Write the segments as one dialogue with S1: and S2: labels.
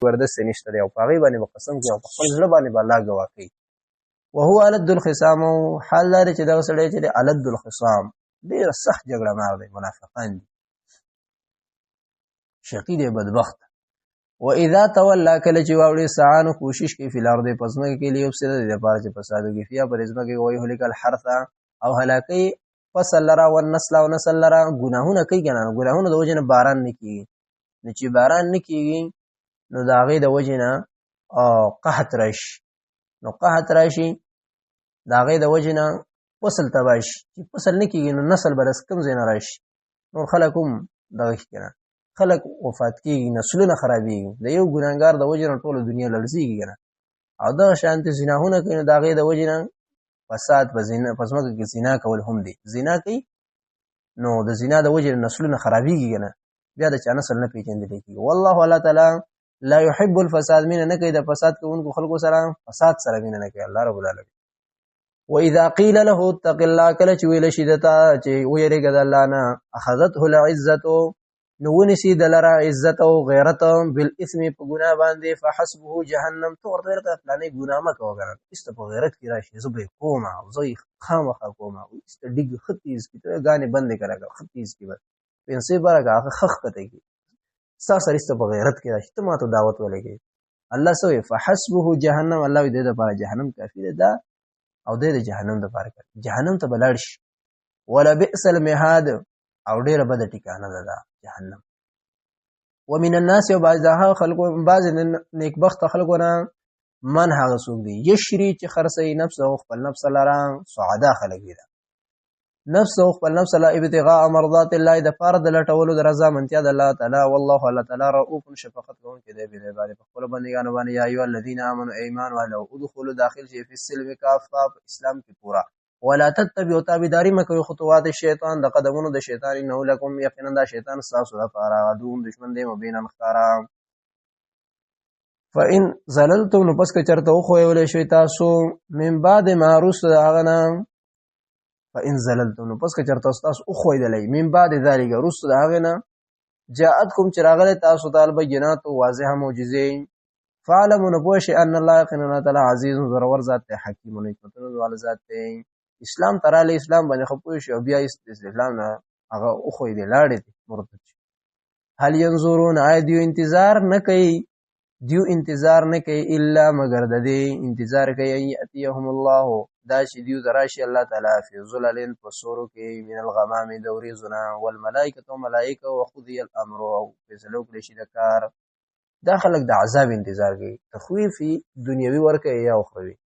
S1: زبردست نشته دی او په هغې باندې به قسم کوي او په خپل زړه باندې به الله ګواه کوي. وهو الد الخصام، حال دا دی چې دغه سړی چې دی الد الخصام ډېر سخت جګړه مار دی، منافقان دي، شقي دی، بدبخت. واذا تولى کله چې واوړي سعانو کوشش کوي فی الارض په ځمکه کې لیفسد د دپاره چې فساد وکړي فیها په ځمکه کې ویهلک الحرث او هلاکوي فصل لره والنسل او نسل لره. ګناهونه کوي که نه، ګناهونه د وجې نه باران نه کېږي، نو چې باران نه کېږي نو د هغې د وجې نه قحط راشي، نو قحط راشي د هغې د وجې نه فصل تباه شي، چې فصل نه کېږي نو نسل به د کوم ځای نه راشي، نور خلک هم دغه شي که نه، خلک وفات کېږي، نسلونه خرابېږي، د یو ګناهګار د وجې نه ټوله دنیا لړزېږي که نه. او دغه شانتې زناهونه کوي نو د هغې د وجې نه فساد په ځمکه کې زنا کول هم دی، زنا کوي نو د زنا د وجې نه نسلونه خرابېږي که نه، بیا د چا نسل نه پېژندلی کېږي. والله الله تعالی لا يحب الفساد، مینه نه کوي د فساد کوونکو خلکو سره، فساد سره مینه نه کوي الله رب العالمین. واذا قيل له اتق الله، کله چې ویل شي دته چې ویریږه د الله نه، اخذته العزة، نو ونیسي د لره عزت او غیرت بالاثم په ګناه باندې، فحسبه جهنم، ته ورته ویل که فلانې ګناه مه کوه کنه، ایسته په غیرت کې راشي زه به یې کوم او زه یې خامخا کوم، ایسته ډیګ ښه تیز کړي، ته ګانې بندې کړه ښه تیز کړي، بس پنسې بره کړه هغه ښه ښکته کړي، ستا سره ایسته په غیرت کې راشي، ته ما ته دعوت ولګوې. الله څه وایي فحسبه جهنم، الله وایي د دې دپاره جهنم کافي دی دا، او دی د جهنم دپاره کافي، جهنم ته به لاړ شي. ولبئس المهاد، او ډېره بده ټکانه ده دا جهنم. ومن الناس، او بعض نیکبخته خلکو نه من هغه څوک دی یشري چې خرڅوي نفس او خپل نفس لره، سعدا خلک دي، نفس او خپل نفس له ابتغاء مرضات الله، د پاره د لټولو د رضا منتیا د الله تعالی. والله الله تعالی رؤوف شفقت کوونکی دی بالعباد، په خپل بندګانو باندې. یا ایها الذین آمنوا ایمان والو ادخلوا داخل شي فی السلم کافه، په اسلام کې پورا. ولا تتبعوا تابعداري مکوئ خطوات الشیطان، د قدمونو د شیطان، انه لکم یقینا دا شیطان ستاسو لپاره عدو دشمن دی، مبینا ښکارا. فإن زللتم، نو پس که چرته وښویولی شوي تاسو، من بعد ما وروسته د هغه نه، فإن زللتم، نو پس که چرته تاسو وښویدلی، من بعد ذلک، وروسته د هغې نه، جاءتکم چې راغلی تاسو ته البینات واضحه معجزې، فاعلموا، نو پوه شئ ان الله یقینا الله تعالی عزیز زورور ذات دی، حکیم حکمتونو والا ذات دی. اسلام ته راغلی، اسلام باندې ښه پوه شي او بیا اسلام نه هغه وښویدې لاړې دي مرتد شي. هل ینظرون، آیا دیو انتظار نه کوي، دیو انتظار نه کوي الا مگر د دې انتظار کوي ان یأتیهم الله، دا چې دیو ته راشي الله تعالی فی ظلل، په سورو کې، من الغمام، د وریځو نه، والملائکة، ملائکه، وقضی الامر، او فیصله وکړي شي د کار. دا خلک د عذاب انتظار کوي، تخویف دنیوي ورکوي یا اخروي.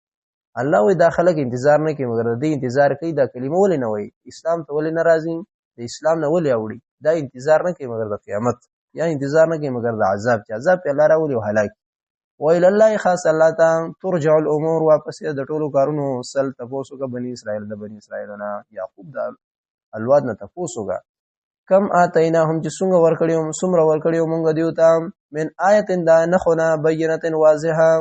S1: الله وایي دا خلک انتظار نه کوي مگر د دې انتظار کوي. دا کلمه ولې نه وایي، اسلام ته ولې نه راځي، د اسلام نه ولې اوړي، دا انتظار نه کوي مگر د قیامت، یا انتظار نه کوي مگر د عذاب، چې عذاب په الله راولي او هلاک. وإلى الله، خاص الله ته ترجع الامور، واپس د ټولو کارونو سل تپوس وکړه بني اسرائیل، د بني اسرائیلو نه، یعقوب د الواد نه تپوس وکړه. کم آتیناهم، چې څومره ورکړي مونږ دیو ته، من آیت، دا نښونه، بینة واضحه.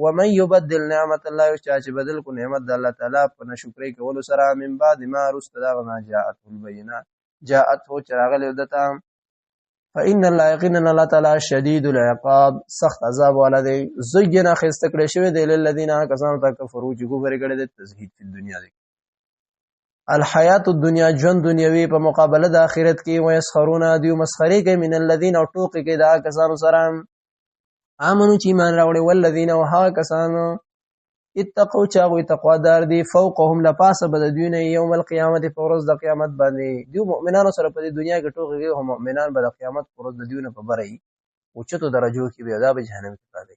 S1: ومن یبدل نعمت الله، چې بدل کو نعمت د الله تعالی په ناشکرۍ کولو سره، من بعد ما وروسته د هغه نه، جاءته البینات، جاءته چې راغلی دته، فإن الله یقینا الله تعالی شدید العقاب، سخت عذاب والا دی. زین ښایسته کړی شوی دی للذین، کسانو ته کفروا چې کفر کړی دی، تزهید فی الدنیا دی، الحیات الدنیا، ژوند دنیوي په مقابله د آخرت کې. ویسخرون، دیو مسخرې کوي، من الذین، او ټوکې کوي د هغه کسانو سره، آمنو چې ایمان راوړي، والذین، او هغه کسانو، اتقوا چې هغوی تقوادار دي، فوقهم، لپاسه به د دوی نه، یوم القیامت، په ورځ د قیامت باندې. دیو مؤمنانو سره په دې دنیا کې ټوکې کوي، خو مؤمنان به د قیامت په ورځ د دوی نه په بره وي، اوچتو درجو کې به، دا به جهنم کې پاتې.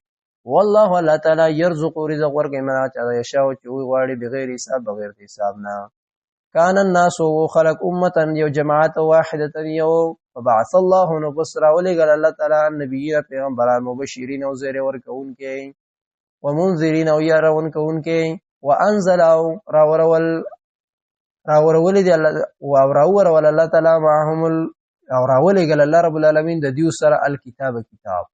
S1: والله الله تعالی یرزق، رزق ورکوي، من هغه چا ته یشاء، چې وغواړي، بغیر حساب، بغیر د حساب نه. کان الناس، خلق امتا، یو جماعت واحدة، یو، فبعث الله، نو پس راولېږل الله تعالی نبیین، پیغمبران، مبشرین، او زیر ورکوونکي، ومنذرین، او یارون کوونکي، وانزل، او راورولې دي الله، او راورول الله تعالی معهم، او راولېږل الله رب العالمین د دیو سره الکتاب، کتاب،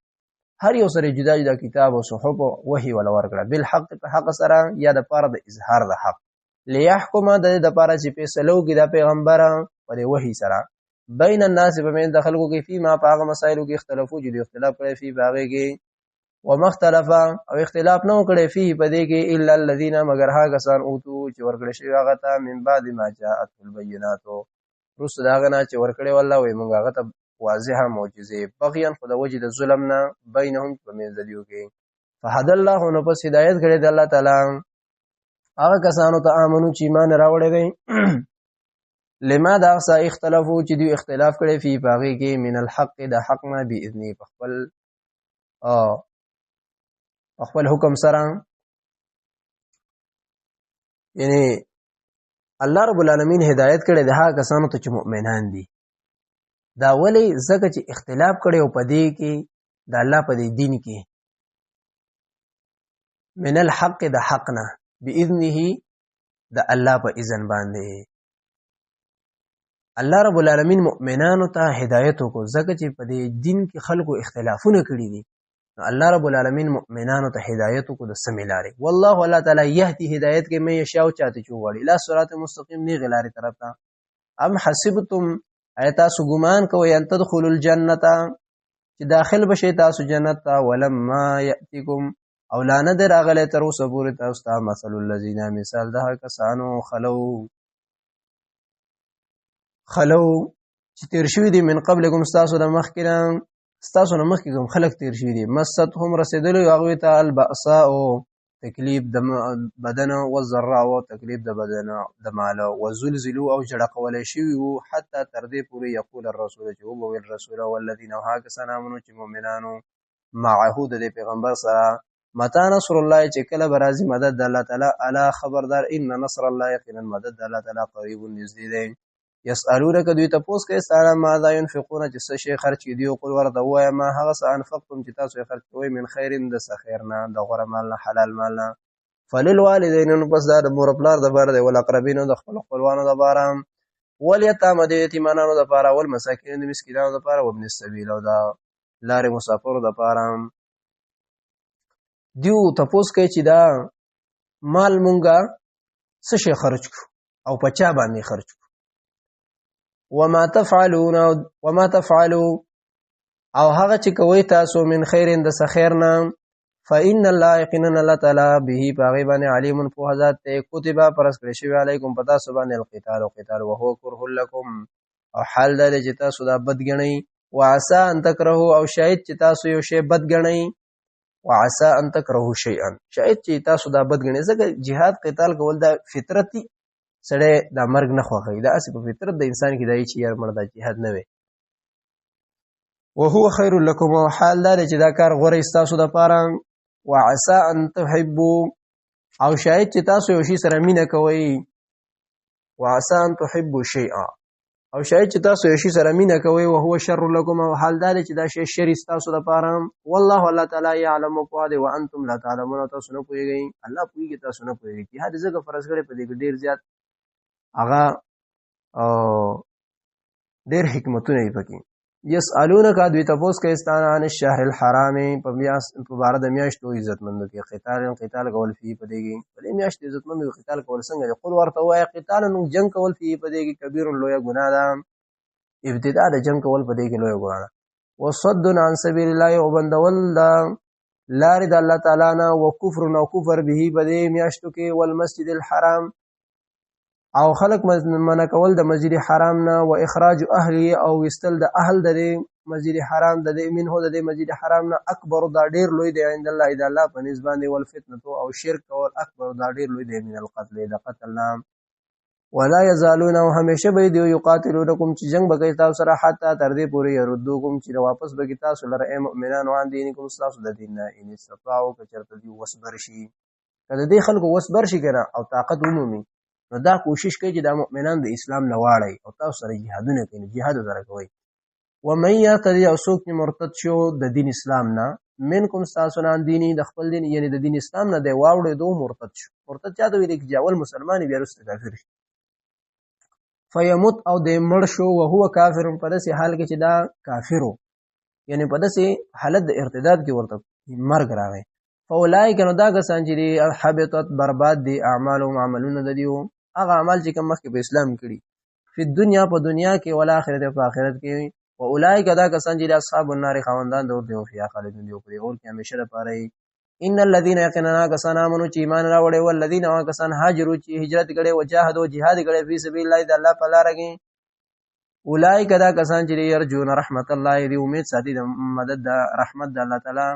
S1: هر یو سره جدا جدا کتاب او صحف او وحی ولا ورکړه، بالحق، په حق سره، یا د پاره د اظهار د حق، لیحکم، د دې د پاره چې فیصله وکړي د پیغمبر په وحی سره، بین الناس، په من د خلکو کې، فيما، په هغه مسایلو کې اختلافو، چې اختلاف کړی، فی هغه کې، ومختلف او اختلاف نو کړي فيه پدې کې الا الذين مگر ها کسان اوتو چې ورکړي شوی هغه ته من بعد ما جاءت البينات رسل داغه نه چې ورکړي والله وي موږ هغه ته واضحه معجزه بغيا خود وجد ظلم نه بینهم پمنځ دیو کې فهد الله نو پس هدایت کړي د الله تعالی هغه کسانو ته امنو چې ایمان راوړي دي لما دا سا اختلافو چې دی اختلاف کړي فی باغی کې من الحق د حق ما باذنی خپل حکم سره یعنی الله رب العالمین هدایت کړي د هغه کسانو ته چې مؤمنان دي دا ولی زکه چې اختلاف کړي او پدې کې د الله په دین کې من الحق د حقنا باذنه د الله په اذن باندې الله رب العالمین مؤمنانو ته هدایت کو زکه چې په دین کې خلکو اختلافونه کړي دي الله رب العالمین مؤمنانو ته هدایت کو د سمیلاره والله الله تعالی يهدي هدایت کې مې یشاو چاته چوغړي لا صراط مستقیم نه غلاره طرف ته ام حسبتم ایتا سو ګمان کوي ان تدخلوا الجنه چې داخل بشي تاسو جنت ته ولما یاتیکم او لا ندر اغله تر اوسه پورې تاسو ته مثل الذين مثال ده کسانو خلو چې تیر شوی دي من قبلکم تاسو د مخکره تاسو نه مخکې کوم خلک تیر شوی دي مستهم رسیدلو هغه ته البأساء تکلیف د بدن او ذره او تکلیف د بدن د مال او زلزلوا او جړه کول شي او حتی تر دې پورې یقول الرسول چې او بو الرسول والذین هاکسان امنو چې مؤمنانو معه د پیغمبر سره متى نصر الله چې کله برازي مدد د الله تعالی الا خبردار ان نصر الله یقینا مدد د الله تعالی قریب نږدې دی يسألونك دوی تاسو کې سره ما ذا ينفقون چې څه شي خرج دي او قل ورته وای ما هغه څه انفقتم چې تاسو خرج کوئ من خیر د سخیرنا د غره مال نه حلال مال نه فللوالدین نو پس دا د مور پلار د بار دی ول اقربین د خپل خپلوانو د بار وليتام د یتیمانو د بار او مساکین د مسکینانو د بار او ابن السبیل او د لارې مسافر د بار دیو تاسو کې چې دا مال مونږه څه شي خرج کو او پچا باندې خرج کو وما تفعلوا او هغه چې کوي تاسو من خیر د سخیرنا فإن الله يقينا الله تعالی به باغی باندې علیم په ذات ته کتبه پرس کړی شوی علیکم پتا سبحان القتال او قتال وهو كره لكم او حال د چې تاسو دا بدګنی وعسى ان تکرهوا او شاید چې تاسو یو شی بدګنی وعسى ان تکرهوا شیئا شاید چې تاسو دا بدګنی ځکه jihad قتال کول دا فطرتي سړی دا مرګ نه خوښوي دا اصل په فطرت د انسان کې دی چې یار مړ دا جهاد نه وي وهو خير لكم حال دا چې دا کار غوړې تاسو د پاره وعسى ان تحبوا او شاید چې تاسو یو شی سره مینه کوئ وعسى ان تحبوا شيئا او شاید چې تاسو یو شی سره مینه کوئ او هو شر لكم او حال دا چې دا شی شر تاسو د پاره والله الله تعالی يعلم قد وانتم لا تعلمون تاسو نه پوهیږئ الله پوهیږي تاسو نه پوهیږئ جهاد زګه فرض کړي په دې ډیر زیات اغا ډیر حکمتونه یې پکې یسالونک دوی تاسو کې استانه عن الشهر الحرام په بار د میاشتو عزتمندو کې قتال کول فی پدېږي په میاشت عزتمندو قتال کول څنګه قل ورته وای قتال نو جنگ کول فی پدېږي کبیر لوی ګناه ده ابتداء د جنگ کول پدېږي لوی ګناه ده وصد عن سبیل الله وبندول دا لار د الله تعالی نه وکفر نو کفر به پدې میاشتو کې والمسجد الحرام او خلق منع کول د مسجد حرام نه او اخراج اهلی او وستل د اهل د مسجد حرام د منه د مسجد حرام نه اکبر دا ډیر لوی دی عند الله اذا الله په نسبت دی ول فتنه او شرک او اکبر دا ډیر لوی دی من القتل د قتل نام ولا يزالون همیشه به دی یقاتلونکم چې جنگ بکای تاسو سره حتی تر دې پورې يردوکم چې واپس بګی تاسو لره مؤمنان وان دینکم تاسو د دین نه ان استطاعوا کچرته دی وسبر شي کله دې خلکو وسبر شي کنه او طاقت عمومي نو دا کوشش کوي چې د مؤمنان د اسلام نه واړی او تاسو سره جهادونه کوي جهاد سره کوي و من یتدی او څوک چې مرتد شو د دین اسلام نه منکم تاسو نه دیني د خپل دین یعنی د دین اسلام نه دی واوړې دوه مرتد شو مرتد چاته ویل کې جاول مسلمان بیا رسته کافر شي فیموت او د مړ شو او هو کافر په داسې حال کې چې دا کافرو یعنی په داسې حالت د ارتداد کې ورته مرګ راغی فاولائک نو دا کسان چې حبطت برباد دي اعمالهم عملونه د دیو هغه عمل چې کوم مخکې په اسلام کړي په دنیا کې ول آخرت په آخرت کې واولئک دا کسان چې اصحاب النار خوندان دور دی او فیا خالدون دی او په اور کې همیشه لپاره. ان الذين يقيننا كسان امنوا چې ایمان راوړي او الذين كسان هاجروا چې هجرت کړي او جاهدوا جهاد کړي په سبیل الله د الله په لار کې اولئک دا کسان چې يرجون رحمت الله دی امید ساتي د مدد د رحمت د الله تعالی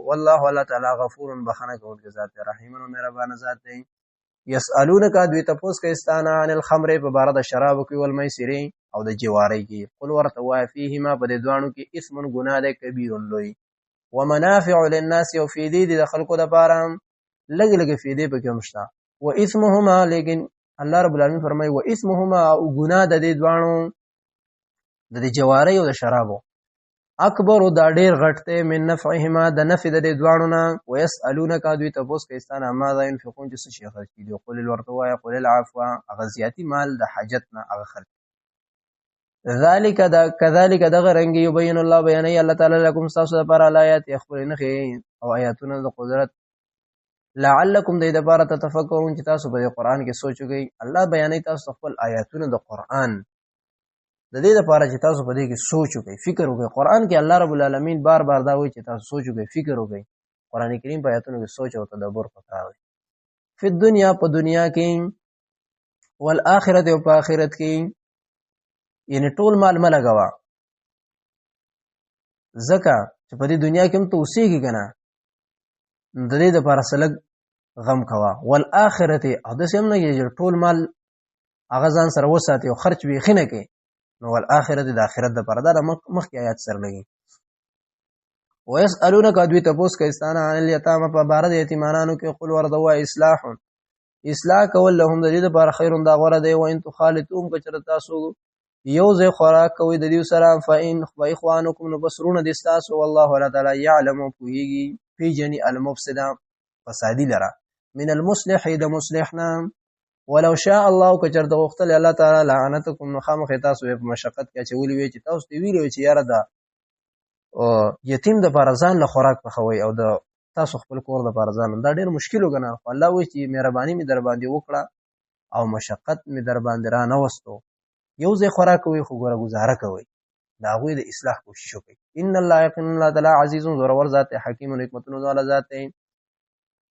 S1: والله الله تعالی غفور بخنه کوونکی ذات رحیم او مهربان ذات دی. يسالونک دوی تاسو کې استانا عن الخمر په بار د شراب کې ول میسر او د جواری کې قل ورته وای فیهما په دې دوانو کې اسم ګناه ده کبیر لوی ومنافع للناس او فی دې د خلقو د پاره لګ لګ فی دې په کې مشتا و اسمهما لیکن الله رب العالمین فرمای و اسمهما او ګناه د دې دوانو د جواری او د شرابو اکبر دا ډیر غټته من نفعهما د نفع د دې دوانو نه ويسالونک دوی تاسو کې استانه ما ذا ينفقون چې څه خرج کړي قل الورتوا يقول العفو غزياتي مال د حاجت نه هغه خرج ذالک دا کذالک دغه رنگ یبین الله بیان الله تعالی لكم تاسو لپاره آیات یخبرن خي او آیاتونه د قدرت لعلکم د دې لپاره تفکرون چې تاسو په قرآن کې سوچ وکړئ. الله بیانې تاسو خپل آیاتونه د قرآن د دې لپاره چې تاسو په دې کې سوچ وکړئ فکر وکړئ. قرآن کې الله رب العالمین بار بار دا وایي چې تاسو سوچ وکړئ فکر وکړئ. قرآن کریم په آیاتونو کې سوچ او تدبر پکار دی. په دنیا کې والآخرت او په آخرت کې یعنی ټول مال ملګوا زکه چې په دې دنیا کې هم ته اوسېږي کنه د دې لپاره سلګ غم کوا والآخرت او د سم نه چې ټول مال هغه ځان سره وساتي او خرج به خنه کې نو والآخرت د آخرت د پردا مخکې آیات سره لګي. ويسالونک ادوی تاسو کې استانه عن الیتام په بار د یتیمانو کې قل ورضوا اصلاح کول لهم د دې لپاره خیرون دا غوړه دی. و ان تخالتوم کچره تاسو یو ځای خوراک کوي د دې سره فإن اخوانکم نو بسرون د تاسو والله تعالی يعلم کویږي فی جنی المفسد فسادی لرا من المصلح د مصلحنا ولو شاء الله کچر د وختل الله تعالی لعنتکم نو خامخ تاسو په مشقت کې چولې وی چې تاسو دی ویلو چې یاره دا یتیم د پارزان له خوراک پخوي او د تاسو خپل کور د پارزان دا ډیر مشکل وګڼه. الله وی چې مهرباني می در باندې وکړه او مشقت می در باندې را نه وستو یو ځای خوراک کوي خو ګوره گزاره کوي دا غوی د اصلاح کوشش وکړي. ان الله یقین الله تعالی عزیز زورور ذات حکیم و حکمتونو والا ذات دی.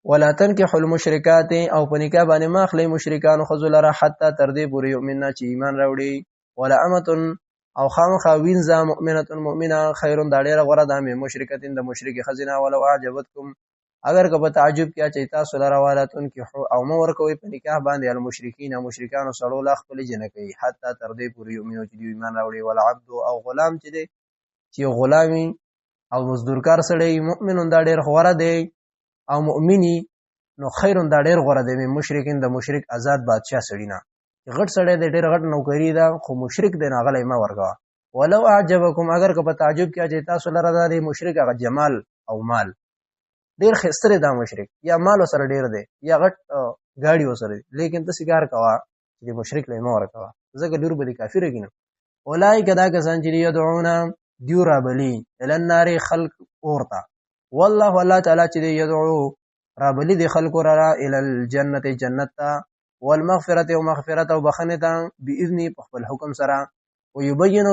S1: ولا تنكحوا المشركات او په نکاح باندې ماخلی مشرکان خذلره حتا تر دې پورې یؤمننا چې ایمان راوړي ولا امه او خامخا وینځه مؤمنه مؤمنه خیرون دا ډیره غوړه ده مې مشرکتین د مشرک خزینه ولو اعجبتکم اگر که په تعجب کیا چې تاسو لره والاتون کې او مور کوي په نکاح باندې المشرکین او مشرکان سره لا خپل جن کوي حتا تر دې پورې یؤمنو چې ایمان راوړي ولا عبد او غلام چې دی چې غلامي او مزدورکار سره مؤمنون دا ډیر غوړه دی او مؤمنی نو خیرون دا ډیر غوړه دی مشرکین د مشرک آزاد بادشاہ سړی نه غټ سړی د ډیر غټ نوکری دا خو مشرک دی نه غلې ما ورغوا ولو اعجبکم اگر که په تعجب کیا چې تاسو لره دا دی مشرک هغه جمال او مال ډیر خستره دا مشرک یا مال سره ډیر دی یا غټ گاډي وسره لیکن ته سیګار کوا چې مشرک له ما ورکوا زګه ډیر به کافر کینو اولای کدا کسان چې یدعونا دیورا بلی النار خلق اورتا والله الله تعالی چې یدعو را بلی دی خلق را الى الجنه جنت والمغفرة او مغفرت او بخنه تا باذن خپل حکم سره ويبين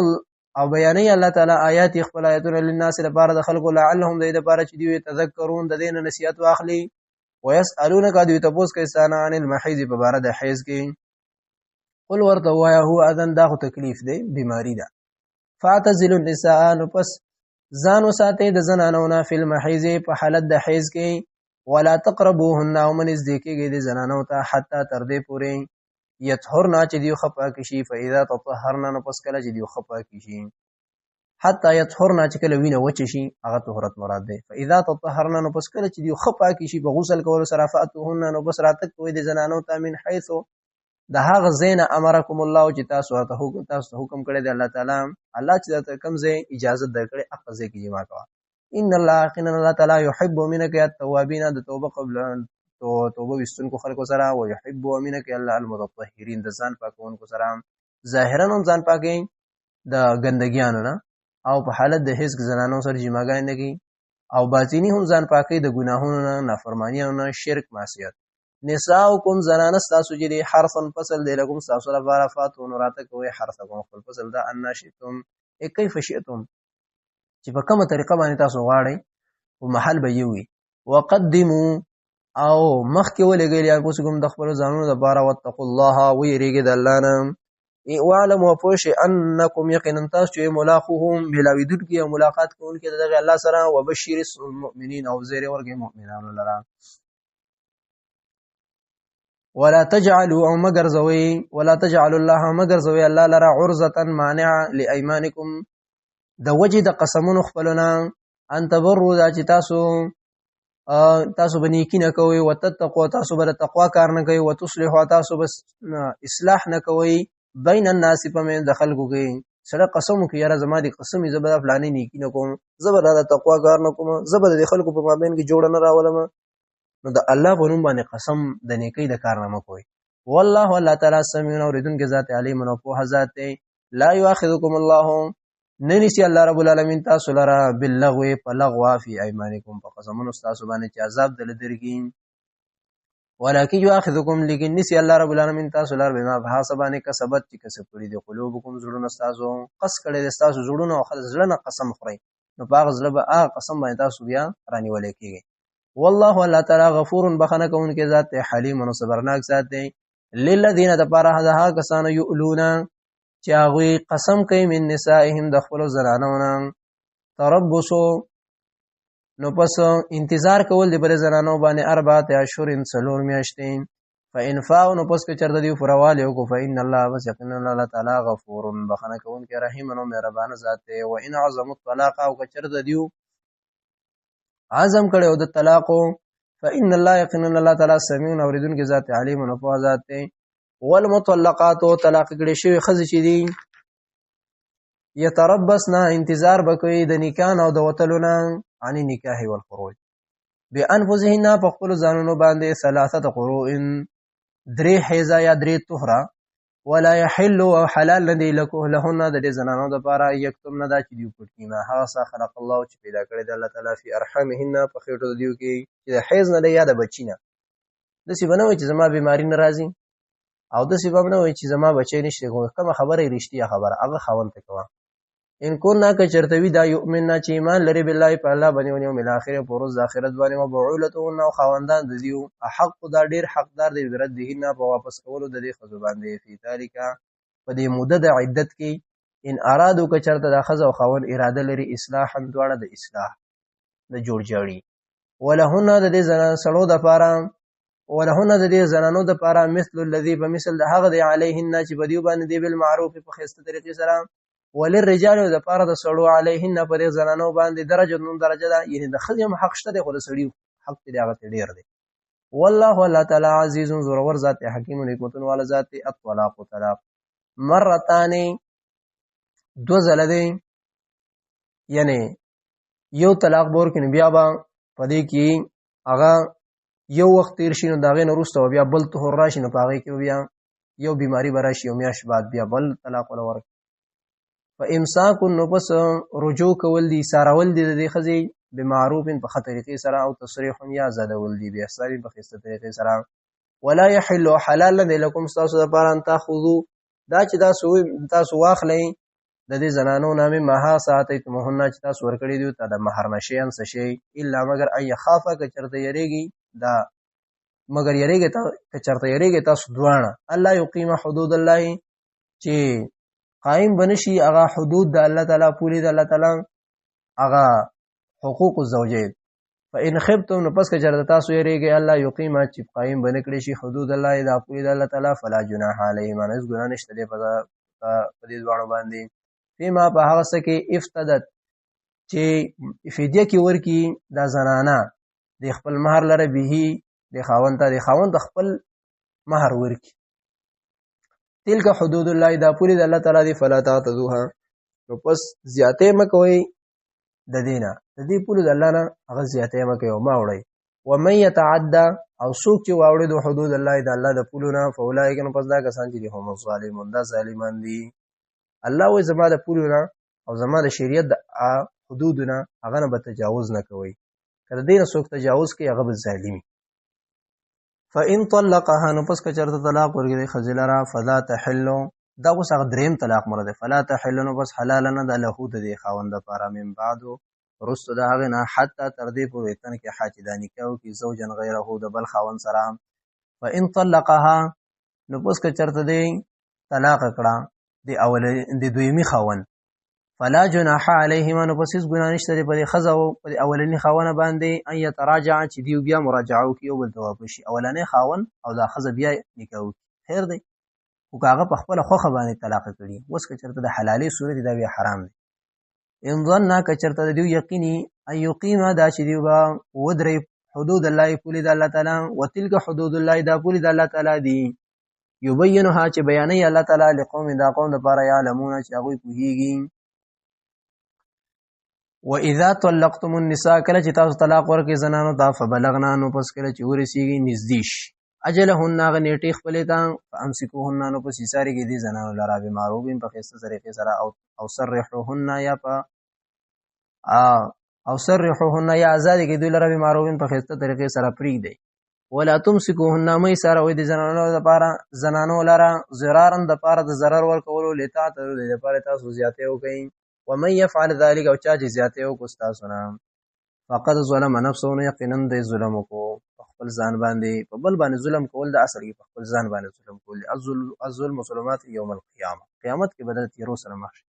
S1: او بیانې الله تعالی آیات خپل آیاتونه للناس لپاره د خلکو لعلهم د دې لپاره چې دوی تذکرون د دین نصیحت واخلي ويسالونک دوی تاسو کې استانا عن المحیض په بار د حیض کې قل ورته وایا هو اذن دا تکلیف دی بیماری ده فاعتزلوا النساء نو پس ځانو ساتي د زنانو نه فی المحیض په حالت د حیض کې ولا تقربوهن ومن ذکیږي د زنانو ته حتا تر دې پورې یطهرنا چې دیو خپا کشي فاذا تطهرنا نو پس کله چې دیو خپا کشي حتا یطهرنا چې کله وینه وچ شي هغه طهارت مراد ده فاذا تطهرنا نو پس کله چې دیو خپا کشي په غسل کول سره فاتهن نو بس راته کوی د زنانو ته من حيث د هغه زین امرکم الله چې تاسو ته حکم کړی دی الله تعالی الله چې ته کوم ځای اجازه درکړي هغه ځای کې جما کوه ان الله قنا الله تعالی يحب منك التوابين د توبه قبل توبه وستونکو خلکو سره او يحب منك الله المتطهرين د ځان پاکونکو سره ظاهرا هم ځان پاکي د ګندګیانو نه او په حالت د هیڅ زنانو سره جماګان نه کی او باطینی هم ځان پاکي د ګناهونو نه نافرمانیو نه شرک معصیت نساؤکم زنان استاسو جدی حرفن فصل دی لکم استاسو لپاره فاتون راته کوي حرفکم خپل فصل دا ان شئتم کیف شئتم چې په کومه طریقه باندې تاسو غواړئ او محل به یوي وقدموا او مخکې ولګئ لانفسکم د خپلو ځانونو دپاره واتقوا الله ویریږئ د الله نه واعلموا وپوه انکم یقینا تاسو چې ملاقوهم ملاویدونکي او ملاقات کوونکي د دغه الله سره وبشر المؤمنین او زیری ورکړئ مؤمنانو لره ولا تجعلوا او مگر زوي ولا تجعلوا الله مگر زوي الله لرا عرضه مانع لايمانكم د وجه د قسمونو خپلنا ان تبروا د تاسو بنی کی نه کوي وتتقوا تاسو بر تقوا کار نه کوي وتصلحوا تاسو بس اصلاح نه کوي بین الناس په من دخل کوي سره قسم کوي یاره زما دي قسم زبر فلانی نیکی نه کوم زبر د تقوا کار نه کوم زبر د خلکو په مابین کې جوړ نه راولم نو د الله په نوم باندې قسم د نیکی د کارنامه کوي والله الله تعالی سميع اوریدونکو ذات علیم او په ذات لا یؤاخذکم الله ننسی الله رب العالمین تاسو لرا باللغو فلغوا فی ایمانکم فقسمون تاسو باندې چې عذاب دل درګین ولکن یؤاخذکم لیکن نسی الله رب العالمین تاسو لرا بما حسبانه کسبت چې کسب کړی دی قلوبکم زړونه تاسو قص کړی دی تاسو زړونه او خلک زړه قسم خوري نو باغ زړه به قسم باندې تاسو بیا رانی ولې کیږي والله الله تعالی غفور بخنه کوونکی ذات حلیم او صبرناک ذات دی للذین تبارها ذا کسان یؤلون چاغوی قسم کوي من نسائهم د خپل زنانو نه تربصو نو پس انتظار کول دی بل زنانو باندې 4 اشهر سلور میاشتین فإن فاء نو پس که چرته دی فرواله کو فإن الله وسقنا الله تعالی غفور بخنه کوونکی رحیم او مهربان ذات دی و ان عظم الطلاق او که چرته دیو عزم کړي او د طلاق فإن الله يقين الله تعالی سميع اوریدونکو ذات علیم او په ذات دی والمطلقات طلاق کړي شوی خزي چې دي يتربصنا انتظار بکوي د نکاح او د وتلونه عن نکاح والخروج بانفسهن په خپل ځانونو باندې 3 قروء 3 حیضه یا 3 طهره ولا يحل وحلال ندي لهن د دې زنانو د پاره یکتم نه دا چې دی پټی ما ها خلق الله چې پیدا کړی د الله تعالی فی ارحمهن په خېټو دیو کې چې حیض نه دی یا د بچینه د سی بنوي چې زما بیماری ناراضي او د سی بنوي چې زما بچی نشته کوم خبره رښتیا خبره هغه خاون ته کوه ان کو نا که چرتوی دا یؤمننا چې ایمان لري بالله په الله باندې او یوم الاخر په ورځ د اخرت باندې او بعولتهن او خواندان د دیو حق دا ډیر حقدار دی ردهن په واپس کولو د دې خزو باندې فی ذالک په دې مدد عدت کې ان ارادو که چرته د خزو او خاون اراده لري اصلاحا دواړه د اصلاح د جوړ جاړي ولهن د دې زنانو سړو د پاره ولهن د دې زنانو د پاره مثل الذي بمثل هغه دی علیهن چې په دیو باندې دی بالمعروف په خسته طریقې سره وللرجال د پاره د سړو علیهن په دې زنانو باندې درجه ده یعنی د خزم حق شته خو د سړیو حق دی هغه ډیر دی والله الله تعالی عزیز زورور ذات حکیم حکمتون والا ذات الطلاق طلاق مرتان دو زلده یعنی یو طلاق بور کې بیا با پدې کې هغه یو وخت تیر شي نو داغه نه روسته بیا بل ته راشي نو پاغه کې بیا یو بیماری براشي یو میاش بعد بیا بل طلاق ولا ورک فامساک نو پس رجوع کول دي سارول دي د خزي بمعروف په خطرې سره او تصریح یا زدول دي به اثر په خسته طریقې سره ولا يحل حلال لكم تاسو د پاره ان تاخذو دا چې تاسو واخلئ د دې زنانو نامه مها ساتیت مهنا چې تاسو ورکړی دی ته د مہر نشي ان څه شي الا مگر اي خافه ک چرته یریږي دا مگر یریږي ته چرته یریږي تاسو دوانه الله یقیم حدود الله چې قائم بنشي هغه حدود د الله تعالی پوری د الله تعالی هغه حقوق الزوجین فان خفتم نو پس که چرته تاسو یریږي الله یقیم چې قائم بنکړي شي حدود الله د پوری د الله تعالی فلا جناح علیهما نس ګنا نشته دی په دې دوانو باندې فيما په هغه څه کې افتدت چې فدیه کې ورکی دا زنانا د خپل مہر لره به د خاوند ته د خاوند خپل مہر ورکی تلک حدود الله دا پوری د الله تعالی دی فلا تعتذوها نو پس زیاته مکوي د دینه د دې پوری د الله نه هغه زیاته مکوي او ما وړي و من يتعدى او سوق چې واوړي د حدود الله د الله د پولونه فولای کنه پس دا کسان چې هم ظالمون دا ظالمان دي الله وې زما د پولونه او زما د شریعت د حدودونه هغه نه به تجاوز نه کوي کله دین سوق تجاوز کوي هغه به ظالمي فإن طلقها نو پس که چرته طلاق ورګي خزلرا فذا تحل دا اوس هغه دریم طلاق مراد دی. فلا تحل نو بس حلال نه ده له د دې خاوند لپاره من بعد رستو د هغې نه حتی تر دې پورې تن کې حاج دا نکاح وکړي زوجا غیره د بل خاوند سره. فان طلقها نو پس که چرته دی طلاق کړه د دویمي خاوند فلا جناح علیهما نو پس هیڅ ګناه نشته دی په دې ښځه او په اولني خاوند باندې ان یتراجع چې دیو بیا مراجعه وکړي یو بل ته واپس شي اولنی خاوند او دا ښځه بیا نکاح وکړي خیر دی. خو که هغه په خپله خوښه باندې طلاق کړي اوس که چېرته د حلالۍ صورت دا بیا حرام دی. ان ظن که چېرته د دوی یقیني ان یقیمه دا چې دوی به ودرئ حدود الله پولې د الله تعالی وتلک حدود الله دا پولې د الله تعالی دي یبینها چې بیانوي الله تعالی لقوم دا قوم دپاره یعلمونه چې هغوی پوهېږي. واذا طلقتم النساء کله چې تاسو طلاق ورکړئ زنانو ته فبلغنا نو پس کله چې ورسېږي نږدې شي اجلهن هغه نیټې خپلې ته فامسکوهن نو پس ایسارې کړئ دې زنانو لره بمعروف په ښایسته طریقې سره او سرحوهن یا په او سرحوهن یا ازادې کړئ دوی لره بمعروف په ښایسته طریقې سره پرېږدئ. ولا تمسکوهن مه ایساروئ د زنانو لره ضرارا دپاره د ضرر ورکولو لتعتدوا دې دپاره تاسو زیاتې وکئ. ومن يفعل ذلك او چا چې زیاتې وکړو ستاسو نه فقد ظلم نفسه نو یقینا دی ظلم وکړو په خپل ځان باندې. په بل باندې ظلم کول د اصل کې په خپل ځان باندې ظلم کول دي. الظلم ظلمات یوم القیامه قیامت کې به د تیرو سره مخ شي.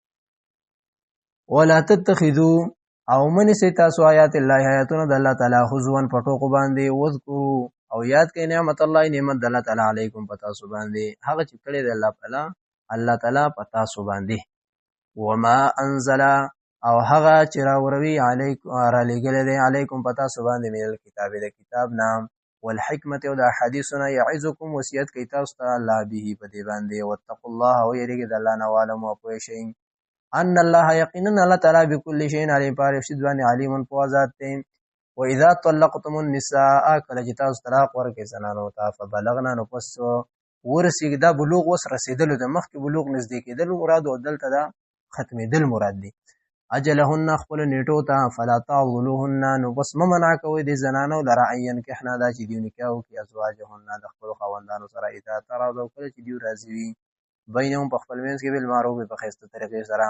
S1: ولا تتخذوا او منسئ تاسو آیات الله آیاتونه د الله تعالی هزوا په ټوکو باندې واذکروا او یاد کړئ نعمت الله نعمت د الله تعالی علیکم په تاسو باندې هغه چې کړی دی الله تعالی په تاسو باندې. وما انزل او هغه چې راوروي را لېږلی دی علیکم په تاسو باندې من الکتاب د کتاب نام والحکمت او د احادیثونه یعظکم وصیت کوي تاسو ته الله به په دې باندې واتقوا الله او یریږئ د الله نه واعلموا پوه شئ ان الله یقینا الله تعالی بكل شیء علیم په هر شي باندې علیم پوه ذات دی. واذا طلقتم النساء کله چې تاسو طلاق ورکړئ زنانو ته فبلغنا نو پس ورسېږي دا بلوغ اوس رسېدلو د مخکې بلوغ نږدې کېدل مراد او دلته دا ختمېدل مراد دی. اجلهن خپل نیټو ته فلا تعضلوهن نو بس مه منع کوئ د زنانو لره ان ینکحن دا چې دوی نکاح وکړي ازواجهن د خپلو خاوندانو سره اذا تراضوا کله چې دوی راضي وي بینهم په خپل منځ کې بالمعروف په ښایسته طریقې سره.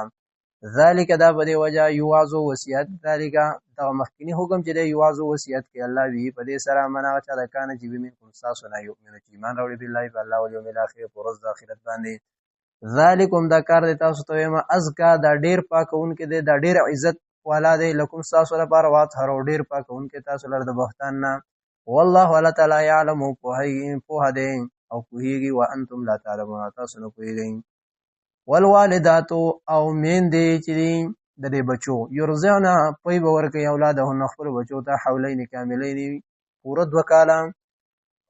S1: ذلک دا په دې وجه یوازو وصیت ذلک دغه مخکیني حکم چې دی یوازو وصیت کوي الله وي په دې سره من هغه چا د کانه چې منکم ستاسو نه یؤمنو چې ایمان راوړي بالله په الله والیوم الاخر په ورځ د آخرت باندې. ذالکم دا کار دی تاسو ته وایم ازکا دا ډیر پاکونکي دی دا ډیر عزت والا دی لکم ستاسو لپاره واطهر او ډیر پاکونکي تاسو لپاره د بهتان نه. والله الله تعالی یعلم پوهه دی او پوهیږي وانتم لا تعلمون تاسو نه پوهیږئ. والوالدات او میندې چې دي د دې بچو یرضعن پی به ورکوي اولادهن خپلو بچو ته حولین کاملین پوره 2 کاله.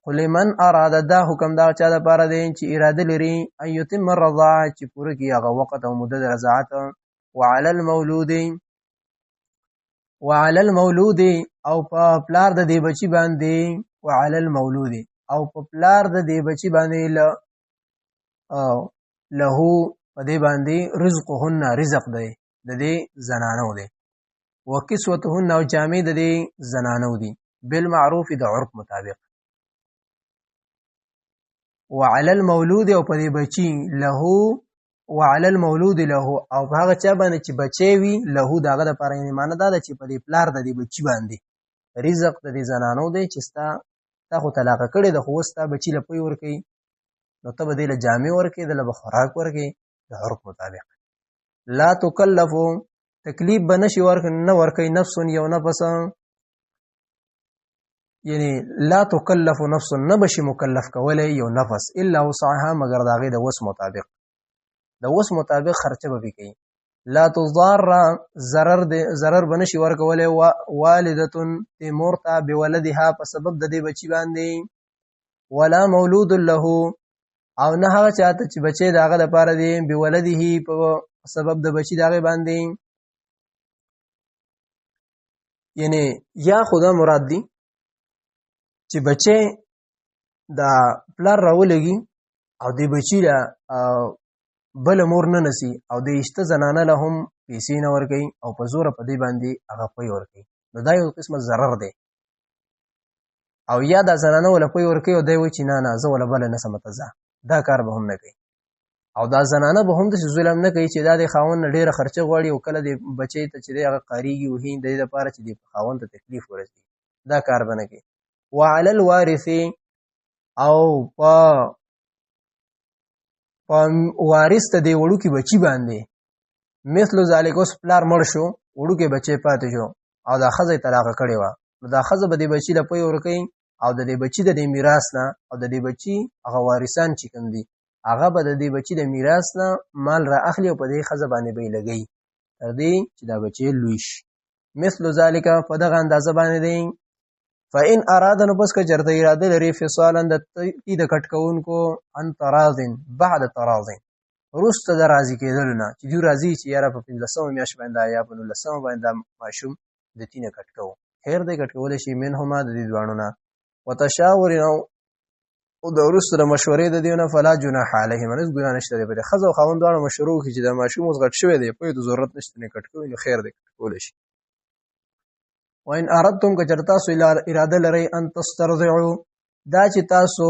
S1: خو لمن اراده دا حکم دا چا دپاره دی چې اراده لري ان یتم الرضاعه چې پوره کړي هغه وخت او مدت د رضاعت. وعلى المولود او په پلار د دې بچي باندې وعلى المولود او په پلار د دې بچي باندې له په دې باندې رزقهن رزق دی د دې زنانو دی وکسوتهن او جامې د دې زنانو دي بالمعروف د عرف مطابق. وعلى المولود او په دې بچي له وعلى المولود له او هغه چا باندې چې بچي وي له داغه د پاره یعنی معنی دا چې په دې پلار د دې بچي باندې رزق د دې زنانو دی چې تا خو طلاق کړي د خو وستا بچي له پوي ورکي نو ته به دې له جامې ورکي د له خوراک ورکي د عرف مطابق. لا تکلفو تکلیف به نشي نه ورکي نفس یو نفس یعنی لا تکلف نفس نبشي مکلف کولی یو نفس الا وسعها مگر داغه د وس مطابق د وس مطابق خرچه به کوي. لا تضار ضرر بنشي ورکولی والدتن مورتا بولدها په سبب د دې بچی باندې ولا مولود له او نه هغه چاته چې بچی داغه د پاره دی بولده په سبب د بچی داغه باندې یعنی یا خدا مراد دی چې بچی دا پلار راولګي او دی بچی لا بل مور نه نسی او د اشته زنانه له هم پیسې نه ورکي او په زور په دې باندې هغه پي ورکي نو دا یو قسمه ضرر دی. او یا دا زنانه ولا پي ورکي او دی و چې نه زه ولا بل نه سمته ځه دا کار به هم نه کوي. او دا زنانه به هم د ظلم نه کوي چې دا د خاوند نه ډیره خرچه غواړي او کله د بچی ته چې هغه قاریږي وهي د دې لپاره چې د خاوند ته تکلیف ورسي دا کار به نه کوي. وعلى الوارث او په وارث ته دی وړوکی بچی باندې مثل ذالک اوس پلار مړ شو وړوکی بچی پاتې شو او دا ښځه طلاق کړې وه نو دا ښځه به د بچی له پوی ورکوي او د دې بچی د میراث نه او د دې بچی هغه وارثان چې کوم دي هغه به د دې بچی د میراث نه مال را اخلي او په دې ښځه باندې به یې لګوي تر دې چې دا بچی لوی شي. مثل ذالک په دغه اندازه باندې دی. فإن أراد نو پس که چرته اراده لري فصالا د کټ کوونکو ان تراض بعد تراض وروسته د راضي کېدلو نه چې دوی راضي چې یاره په 15 میاشت باندې یا په 19 باندې ماشوم د تینه کټ کوو خیر دی کټ کولی شي منهما د دې دواړو نه وتشاور او د وروسته د مشورې د دیونه فلا جناح علیهما هیڅ ګناه نشته دی په ښځه او خاوند دواړو مشورو کې چې د ماشوم اوس غټ شوی دی په ضرورت نشته نه کټ کوي نو خیر دی کټ کولی شي. وإن أردتم که تاسو اراده لرئ ان تسترضعوا دا چې تاسو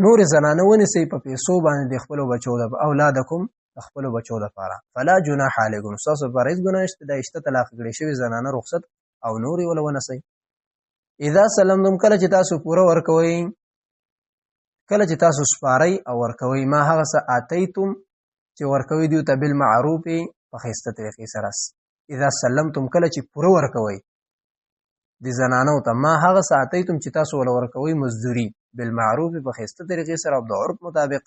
S1: نور زنانه ونیسئ په پیسو باندې د خپلو بچو د اولادکم د خپلو بچو دپاره فلا جناح علیکم ستاسو لپاره هېڅ ګناه نشته دا اشته طلاق کړې شوي زنانه رخصت او نورې وله ونیسئ. اذا سلمتم کله چې تاسو پوره ورکوئ کله چې تاسو سپارئ او ورکوئ ما هغه څه آتیتم چې ورکوئ دوی ته بالمعروف په ښایسته طریقې سره اذا سلمتم کله چې پوره ورکوئ د زنانو ته ما هغه څه آتیتم چې تاسو وله ورکوئ مزدوري بالمعروف په ښایسته طریقې سره او د عرف مطابق.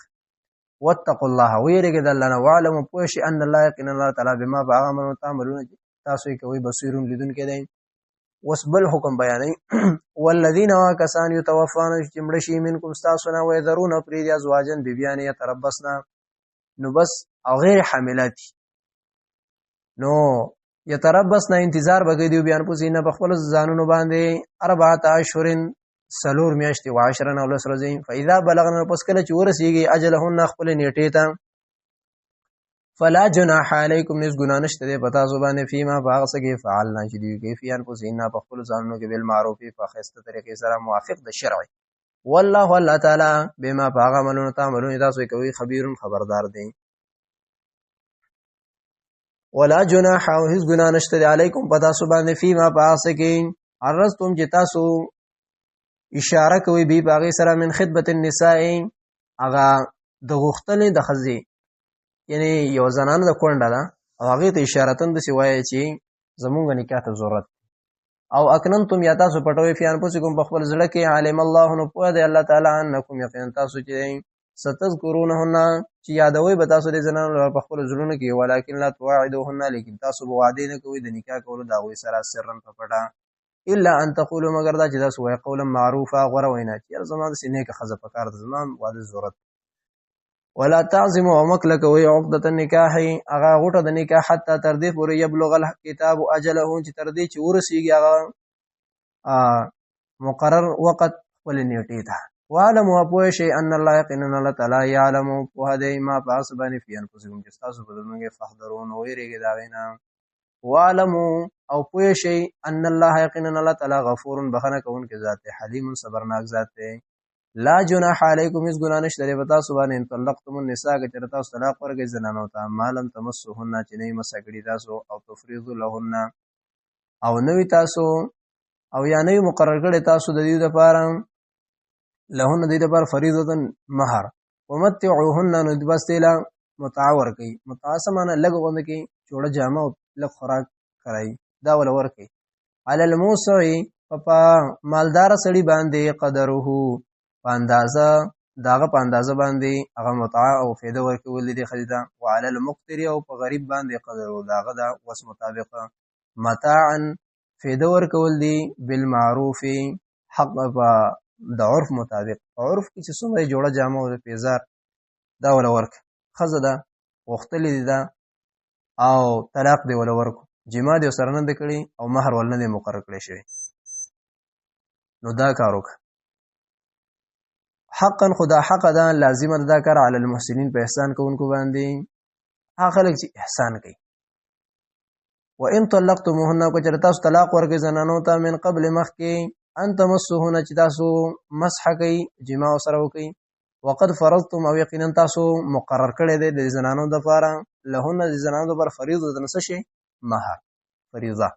S1: واتقوا الله ویریږئ د الله نه واعلموا پوه شئ ان الله یقینا الله تعالی بما په هغه عملونو تعملون تاسو یې کوئ بصیرون لیدونکی دی. اوس بل حکم بیانوي والذین کسان یتوفون چې مړه شي منکم ستاسو نه ویذرون پرېږدي ازواجن بیبیانې یتربصن نو بس او غیر حاملات نو یتربصن انتظار بګی دی بیان پوسی نه بخپل ځانونو باندې 4 اشهر سلور میاشتې و 10 او 10 ورځې فاذا بلغنا پس کله چې ورسیږي اجلهن خپل نیټې ته فلا جناح علیکم نس ګناه نشته دی په تاسو باندې فیما په هغه څه کې فعلنا چې دوی کوي فی انفسهن په خپلو ځانونو کې بالمعروف په ښایسته طریقې سره موافق د شرع والله الله تعالی بما په هغه عملونو تعملون تاسو یې کوي خبیر خبردار دی. ولا جناح او هیڅ ګناه نشته دی علیکم په تاسو باندې فیما په هغه څه کې عرضتم چې تاسو اشاره کوي به په هغې سره من خطبة النساء هغه د غوښتنې د ښځې یعنی یو زنانه د کونډه ده او هغې ته اشارتن داسې وایي چې زمونږ نکاح ته ضرورت او اکننتم یا تاسو پټوئ فی انفسکم په خپل زړه کې علم الله نو پوه دی الله تعالی انکم یقینا تاسو چې ستذکرونهن چې یادوئ به تاسو د زنانو لپاره په خپلو زړونو کې ولکن لا تواعدوهن لیکن تاسو به وعدې نه کوئ د نکاح کولو د هغوی سره سرا په پټه الا ان تقولوا مگر دا چې تاسو وایئ قولا معروفه غوره وینا چې یاره زما داسې نیکه ښځه په کار ده زما واده ضرورت ولا تعزموا او مکله کوئ عقدة النکاح هغه غوټه د نکاح حتی تر دې پورې یبلغ الکتاب اجله چې تر دې چې ورسیږي هغه مقرر وخت خپلې نیټې ته واعلموا پوه شئ ان الله یقینا الله تعالی یعلم پوهه دی ما په هغه څه باندې فی انفسکم چې ستاسو په زړونو کې فاحذرون ویریږئ د هغې نه واعلموا او پوه شئ ان الله یقینا الله تعالی غفور بخښنه کوونکی ذات دی حلیم صبرناک ذات دی. لا جناح علیکم هیڅ ګناه نشته دی په تاسو باندې ان طلقتم النساء که چېرې تاسو طلاق ورکړئ زنانو ته ما لم تمسوهن چې نه یې مسه کړي تاسو او تفریضو لهن او نوي تاسو او یا نوي مقرر کړی تاسو د دې دپاره لهن د دې دپاره فریضة مهر ومتعوهن نو بس دې له متعه ورکوي متعه څه معنی لږ غونده کې جوړه جامه او لږ خوراک کرایي دا وله ورکوي علی الموسع په مالداره سړي باندې قدره په اندازه د هغه په اندازه باندې هغه متعه او فایده ورکول دي ښځې ته وعلی المقتر او په غریب باندې قدره د هغه د وس مطابق متاعا فایده ورکول دي بالمعروف حق په د عرف مطابق عرف کې چې څومره جوړه جامه او پیزار دا وله ورکړه ښځه ده غوښتلې دي ده او طلاق دی وله ورکړو جما دی سره نه دی کړي او مهر ول نه دی مقرر کړی شوی نو دا کار وکړه حقا خدا حق ده لازمه دا کار علی المحسنین په احسان کوونکو باندې هغه خلک چې احسان کوي وان طلقتموهن که چېرې تاسو طلاق ورکړئ زنانو ته من قبل مخکې ان تمسوهن چې تاسو مسح کوئ جما سره وکړئ وقد فرضتم او یقینا تاسو مقرر کړی دی د زنانو د لپاره لهن د زنانو د لپاره فریضه د نس شي مہر فریضه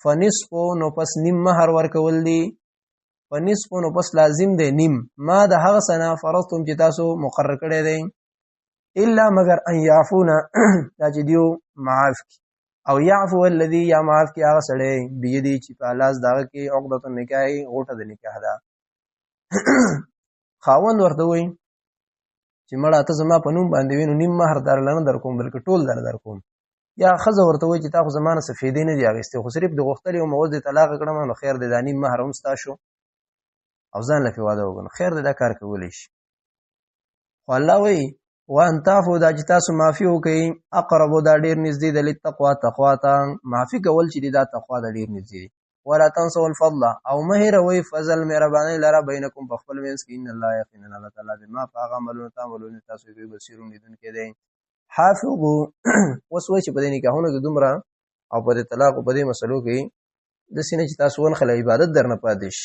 S1: فنصف نو پس نیم مہر ورکول دی فنصف نو پس لازم دی نیم ما د هغه سنه فرضتم چې تاسو مقرر کړی دی الا مگر ان يعفونا دا چې دیو معاف کی او يعفو الذي یا معاف کی هغه سړی بيدی چې په لاس داغه کې عقدۃ النکاح غوټه د نکاح ده خاوند ورته وای چې مړه ته زما په نوم باندې وینو نیم مہر درلنه در کوم بلکې ټول در کوم یا خزه ورته وای چې تاسو زمانه سفیدې نه دی اغستې خو صرف د غختلې او مواد طلاق کړم نو خیر دې د نیم مہر هم ستا شو او ځان لکه واده وګنو خیر دې دا کار کولی شي خو الله وای وان تعفو دا چې تاسو معافي وکئ اقرب دا ډیر نږدې د لتقوا تقوا ته معافي کول چې دا تقوا د ډیر نږدې ولا تنسوا الفضل او مهروي فضل مهرباني لرا بینکم په خپل منځ کې ان الله یقینا الله تعالی بما فعلون تعملون تاسو به بصیرون دن کې دی حافظو وسوي چې په دې نکاحونو کې دومره او په طلاق او په دې مسلو کې د سینې چې تاسو ون خلک عبادت درنه پادش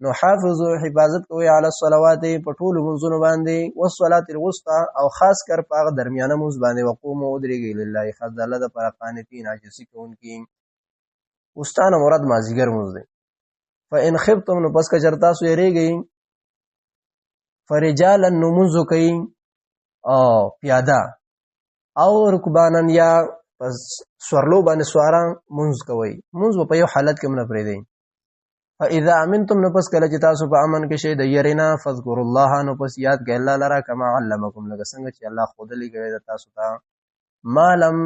S1: نو حافظو حفاظت کوي علی الصلوات په ټول منځونو باندې او صلات الوسطى او خاص کر په درمیانه منځ باندې وقوم او درېږي لله خاص الله د پر قانتین عاجزي کوونکی استانه مراد مازیګر منځ دی فان خفتم نو پس که چرتا سو یریږي فرجالا نمونځ کوي او پیاده او رکبانن یا پس سورلو باندې سوارا منځ کوي منځ په یو حالت کې نه پرې دی فاذا امنتم نو پس کله چې تاسو په امن کې شئ د يرینا فذكر الله نو پس یاد کړئ الله لرا کما علمکم لکه څنګه چې الله خود لګوي د تاسو ته مالم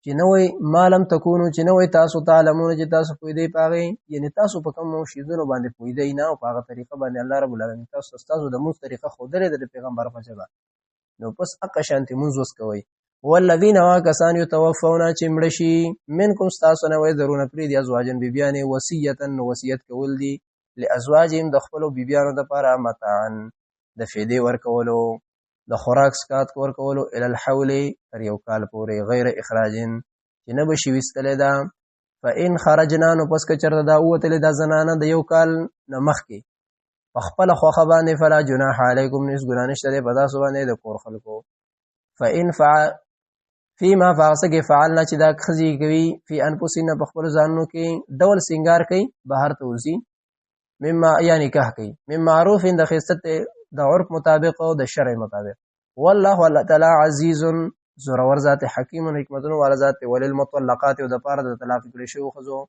S1: چې نوې مالم تکونو چې نوې تاسو تعلمون چې تاسو پوي دی پاغي یعنی تاسو په کوم شیزونو باندې پوي دی نه او په هغه طریقه باندې الله رب العالمین تاسو د مو طریقه خود لري د پیغمبر په ځبا نو پس اقا شانتی منځ وس کوي والذین واکسان یتوفون چې مړ شي منکم تاسو نه وای درونه پری دی ازواجن بیبیان وصیتن وصیت کول دي لازواجهم د خپل بیبیانو د لپاره متان د فیدی ورکولو د خوراک سکات ورکولو ال الحول تر یو کال پورې غیر اخراجن چې نه بشي وستل دا فإن خرجنا نو پس که چرته دا اوتل د زنانه د یو کال نه مخ کې خپل خوخه باندې فلا جناح علیکم نس ګنا نشته په تاسو باندې د کور خلکو فإن فيما فاسق فعلنا چې دا خزي کوي فی انفسنا په خپل ځانونو کې ډول سنگار کوي بهر ته وزي مما یعنی نکاح کوي مم معروف د خصت د عرف مطابق او د شرع مطابق والله تعالی عزیز زورور ذات حکیم حکمتونو والا ذات وللمطلقات او د پاره د طلاق کړي شو خزو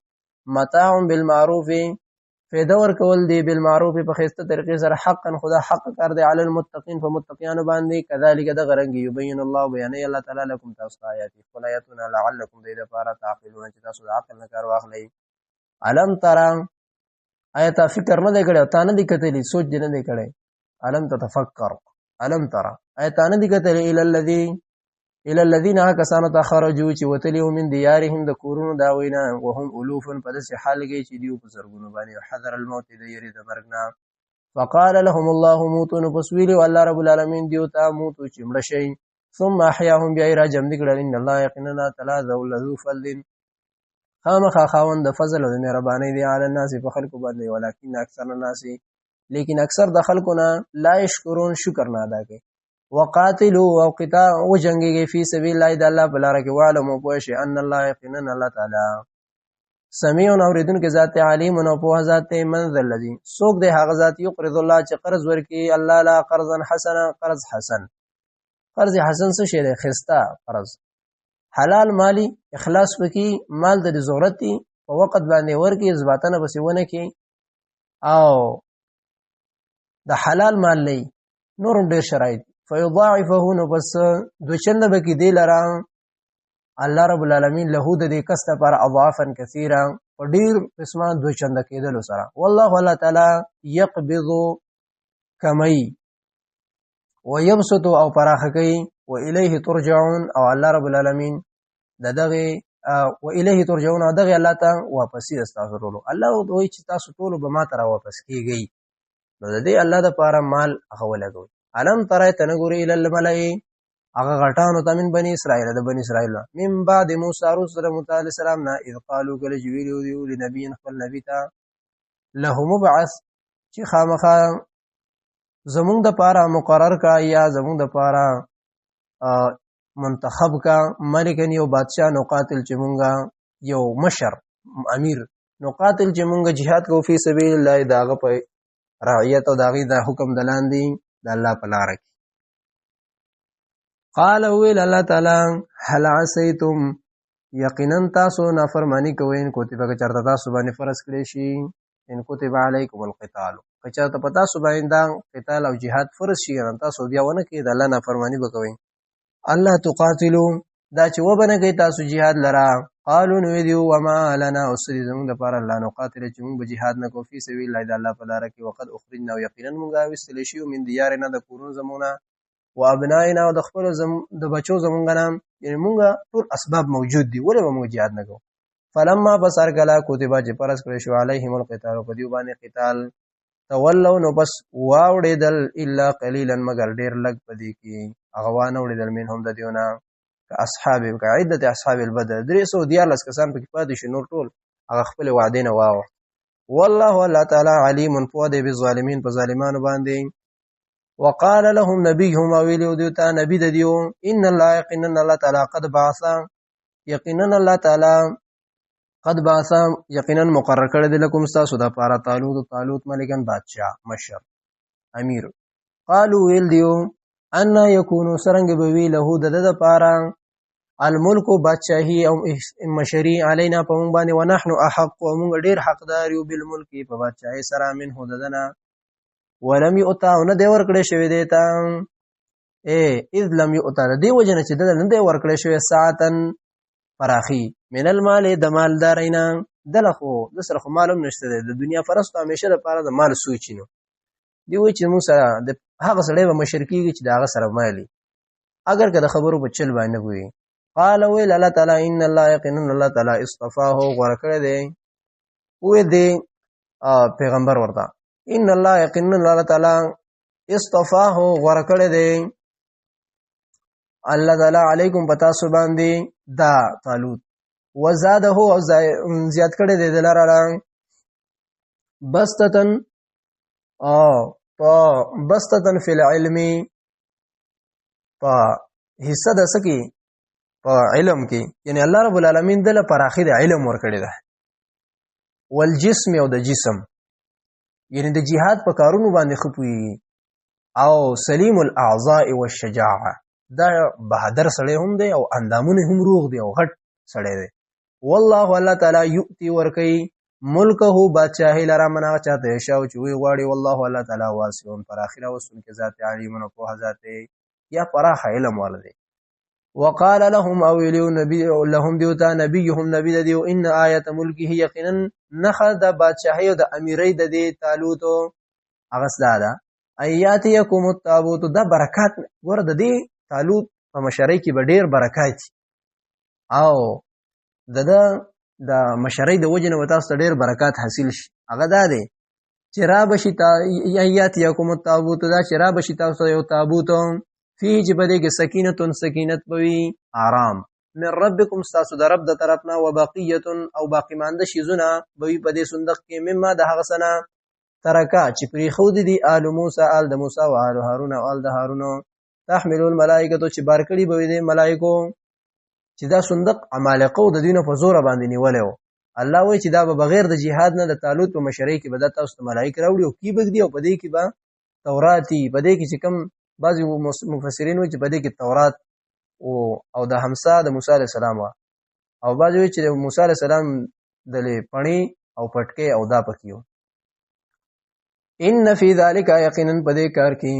S1: متاع بالمعروف فیدا ورکول دی بالمعروف په خسته طریقې سره حقا خدا حق کار دی علی المتقین فمتقیان باندې کذالک د غرنګ یبین الله بیان الله تعالی لكم تاسو آیات فلایتنا لعلکم دې لپاره تعقلون چې تاسو عقل نه کار واخلئ علم ترى آیت فکر نه دی کړی تا نه دی کتلی سوچ نه دی کړی علم تتفکر علم ترى آیت نه دی کتلی الى الذين كسانوا تخرجوا چې وتلیو من دیارهم د کورونو دا وینا وهم الوف په داسې حال کې چې دیو په سرګونو باندې حذر الموت د یری د مرګنا فقال لهم الله موتوا فسویل والله رب العالمین دیو ته موتو چې مړ شي ثم احياهم بیا را جمع دکړل ان الله یقینا تعالی ذو فضل خامخا خاوند د فضل او مهرباني دی علی الناس په خلق باندې ولکن اکثر الناس لیکن اکثر د خلقنا لا یشکرون شکر نه ادا کوي وقاتلوا وقتا وجنگي في سبيل الله د الله بلاره کې والمو پوښ ان الله يقينا الله تعالی سميع اوریدون کې ذات علیم او په ذات من ذل الذي سوق د هغه ذات يقرض الله چې قرض ورکي الله لا قرضا حسنا قرض حسن قرض حسن څه شی دی خستا قرض حلال مالی اخلاص وکي مال د ضرورت په وخت باندې ورکي ځباتنه بسونه کې او د حلال مال لې نور ډېر شرایط فیضاعفه نو بس دوچنده بکی دی لرا الله رب العالمین له د دې کس پر اضعافا کثیره په ډیر قسمه دوچنده کېدل سره والله الله تعالی يقبض کمی ويبسط او پراخ کوي و الیه ترجعون او الله رب العالمین دغه و الیه ترجعون دغه الله ته واپس استغفر الله دوی چې تاسو ټول به ما تر واپس کیږي نو د دې الله د پاره مال هغه ولګوي علم ترى تنغوري الى الملئ اغه غټانو تمن بني اسرائيل د بني اسرائيل من بعد موسی رسول الله عليه السلام نا اذ قالوا كل جويل لنبي خپل نبي تا له مبعث چې خامخا زمونږ د پاره مقرر کا یا زمونږ د پاره منتخب کا ملکن یو بادشاہ نو قاتل چې مونږه یو مشر امیر نو قاتل چې مونږه jihad کو فی سبیل الله داغه په رعیت او داغي د حکم دلاندې د الله په لار کې قال ویل الله تعالی هل عسیتم یقینا تاسو نافرمانی کوئ ان کوتب که چرته تاسو باندې فرض کړی شي ان کوتب علیکم القتال که چرته پتا سو باندې دا قتال او jihad فرض شي ان تاسو بیا ونه کې د الله نافرمانی وکوئ الله تقاتلوا دا چې وبنه کوي تاسو jihad لرا قالوا نو دیو وما لنا اسری زمون د پاره الله نو قاتل چې موږ به jihad نه کو فی سبیل الله د الله په لار کې وقد اخرجنا یقینا موږ وستل شي من دیارنا د کورونو زمونه و ابنائنا د خپل د بچو زمونږ نام یعنی موږ ټول اسباب موجود دي ولې موږ jihad نه کو فلما بصر کلا کتبه چې پرس کړی شو علیهم القتال په دیو باندې قتال تولوا نو بس واوړېدل الا قليلا مگر ډیر لګ پدې کې اغوان اوړېدل منهم د دیونه اصحاب قاعده اصحاب البدر 314 کسان په کې پاتې شو نور ټول هغه خپل وعده نه واو والله الله تعالی علیم فود بالظالمین په ظالمانو باندې وقال لهم نبيهم ویلو دیوتا نبی د دیو ان الله یقینا الله تعالی قد بعث یقینا الله تعالی قد بعث یقینا مقرر کړی د لکم تاسو د پاره طالوت ملکن بادشاہ مشر امیر قالوا ویل دیو ان یکونو سرنګ بوی له د پاره الملک بادشاہی او مشری علینا په مونږ باندې ونحن احق ومونږ ډیر حقدار یو بالملک په بادشاہی سره من هددنا ولم یؤتا نه دی ورکړی شوی دی تا اذ لم یؤتا دی وجنه چې د نه دی ورکړی شوی ساعتن فراخی من المال د مالدارینا دلخو د سره خو معلوم نشته د دنیا فرست همیشه د پاره د مال سوچینو دی وی چې موږ سره د هغه سره به مشرکیږي چې دا سره مالی اگر که د خبرو په چل باندې وي قال ویل الله تعالی ان الله یقینا الله تعالی اصطفاه ورکړی دی وې دی پیغمبر ورته ان الله یقینا الله تعالی اصطفاه ورکړی دی الله تعالی علیکم پتا سو باندې دا طالوت وزاده او زیات کړی دی دلاره بستتن بستتن فی العلم په حصہ د سکی په علم کې یعنی الله رب العالمین دله پراخی د علم ورکړی دی والجسم او د جسم یعنی د jihad په کارونو باندې خپوي او سلیم الاعضاء والشجاعه دا بهادر سړی هم دی او اندامونه هم روغ دی او غټ سړی دی والله الله تعالی یؤتی ورکی ملکه بادشاہی لرا منا چاته شاو چې وی غواړي والله الله تعالی واسع پر اخره وسن کې ذات علیم او په ذات یا پراخ علم ولدي وقال لهم اولیو نبی لهم دیوتا نبیهم نبی دیو ان آیت ملکه یقینا نخذ بادشاہی او د امیری د دی طالوت اغسدادا ایاتیکم التابوت د برکات ور د دی طالوت په مشرۍ کې به ډیر برکات او د مشرۍ د وجنه وتا ست ډیر برکات حاصل شي هغه دا دی چې را بشي ایاتیکم التابوت دا چې را بشي تاسو یو تابوت فيه جبده کې سکینت بوي آرام من ربکم استاسو د رب د طرفنا وبقیه او باقی مانده شیزونه بوي په دې صندوق کې مما د هغه سنه ترکا چې پری خود دي آل موسی آل د موسی او آل هارون او آل د هارون تحمل الملائکه چې بار کړي بوي د ملائکو چې دا صندوق عمالقه د دینه په زور باندې نیولې و الله وایي چې دا به بغیر د جهاد نه د طالوت په مشرۍ کې به د تاسو ملائکه راوړي او کی بګدي او په دې کې به توراتي په دې کې چې کوم بعضی مفسرین وایي چې په دې کې تورات او د حمزه د موسی علی السلام او بعضی وایي چې د موسی علی السلام د پڼي او پټکي او دا پکيو ان فی ذلک یقینا په دې کار کې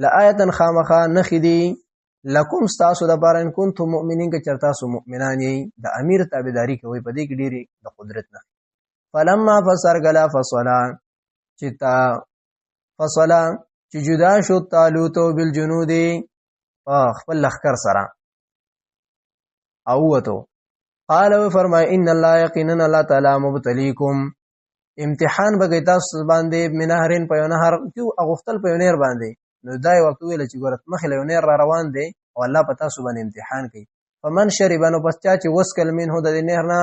S1: لآیه خامخا نخدی لکم استاسو د بارن کنتم مؤمنین که چرتا سو مؤمنان یې د امیر تابعداري کوي په دې کې ډېری د قدرت نه فلما فسر غلا فصلا چتا فصلا چې جدا شو طالوت بالجنود خپل لخر سره او وته قال فرمای ان الله یقینا الله تعالی مبتلیکم امتحان بګی تاسو باندې منهرین په نهر کیو اغفتل په نهر باندې نو دای وخت ویل چې ګورت مخې له نهر را روان دی او الله پتا سو باندې امتحان کوي فمن شرب نو پس چا چې وسکل منه د نهر نه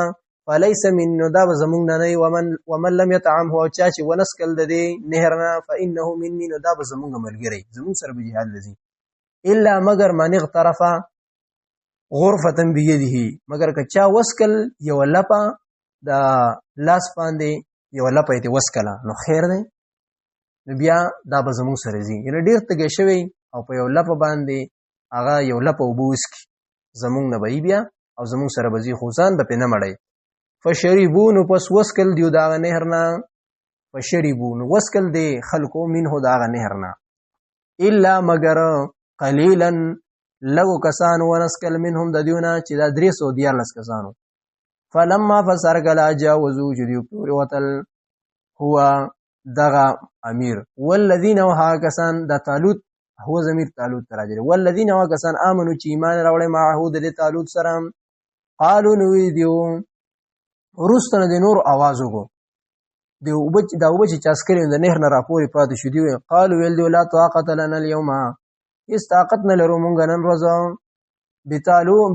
S1: فلیس من نو دا به زمونږ نه نه ومن لم یطعمه او چا چې ونسکل د دې نهر نه فانه مني نو دا به زمونږ ملګری زمونږ سره به جهاد لذي الا مگر من اغترف غرفه بيده مگر که چا وسکل یو لپا دا لاس باندې یو لپا یې وسکله نو خیر دی نو بیا دا به زمونږ سره ځي یعنی ډېر تږی شوی او په یو لپه باندې هغه یو لپه اوبه وڅکي زمونږ نه به بیا او زمونږ سره به ځي خو ځان به پرې نه مړی فشربو نو پس وسکل دیو د هغه نهر نه فشربو نو وسکل دی خلکو منه د هغه نهر نه الا مگر قلیلا لږو کسانو ونسکل منهم د دیونه چې دا 314 کسانو فلما فسر کله جاوزو چې دیو پورې وتل هو دغه امیر والذین وها کسان د طالوت هو ضمیر طالوت تراجره والذین وها کسان امنو چې ایمان راوړې معه د طالوت سره قالو نو دیو ورستنه د نور आवाज وګو دی وبچ دا وبچ چاسکرین د نهر نه راپورې پاتې شو دی قالو ویل دی لا طاقت لنا اليوم استاقت نه لرو مونږ نن ورځ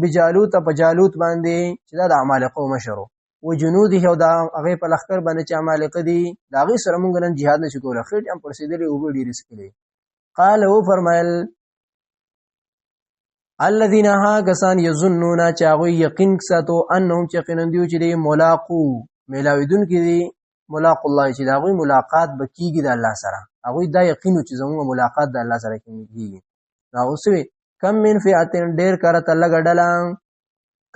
S1: بجالوت په جالوت باندې چې دا د عمالقه مشرو وجنوده او دا هغه په لخر باندې چې عمالقه دي دا غي سره مونږ نن jihad نشو کولای خېټ هم پرسیدلې او ډیر سکلي قال او فرمایل الذين ها کسان یظنون چې هغه یقین ساتو انهم چې قیندیو چې ملاقو ملاویدون کې دي ملاق الله چې دا غوي ملاقات بکیږي د الله سره هغه دا یقین چې زموږ ملاقات د الله سره کیږي دا اوسوي کم من فئاتن ډیر کرته لګډلا